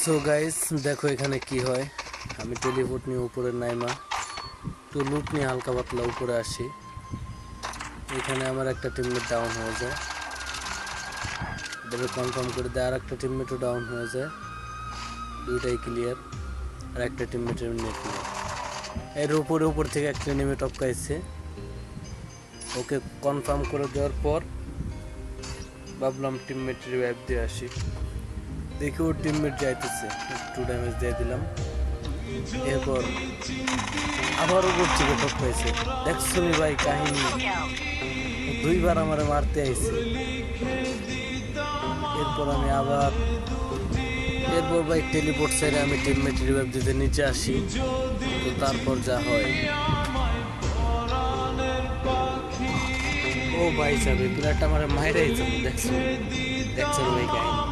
So guys দেখো এখানে কি হয়। আমি টেলিপোর্ট নিয়ে উপরে নাইমা তো লুট নিয়ে হালকা পাতলা উপরে আসি। এখানে আমার একটা টিমমেট ডাউন হয়ে যায়, তবে কনফার্ম করে দেয় আর একটা টিমমেটও ডাউন হয়ে যায়। দুইটাই ক্লিয়ার। আর একটা টিমমেটের নেট নেই। এর উপর থেকে একটা এনিমি টপকাইছে। ওকে কনফার্ম করে দেওয়ার পর ভাবলাম টিমমেট রিভাইভ দিয়ে আসি। দেখি ওর টিমমেট যাইতেছে, একটু ড্যামেজ দিয়ে দিলাম। এরপর আবার উপর থেকে টপকাইছে। দেখছো নি ভাই কাহিনী, দুইবার আমার মারতে আইছে। এরপর আমি আবার ভাই টেলিপোর্ট সাইডে আমি টিমমেট রিভাইভ দিতে নিচে আসি। তো তারপর যা হয়, ও ভাই সাহেব এই প্লেয়ারটা আমার মাইরে আইছে। দেখছো ভাই কাহিনী।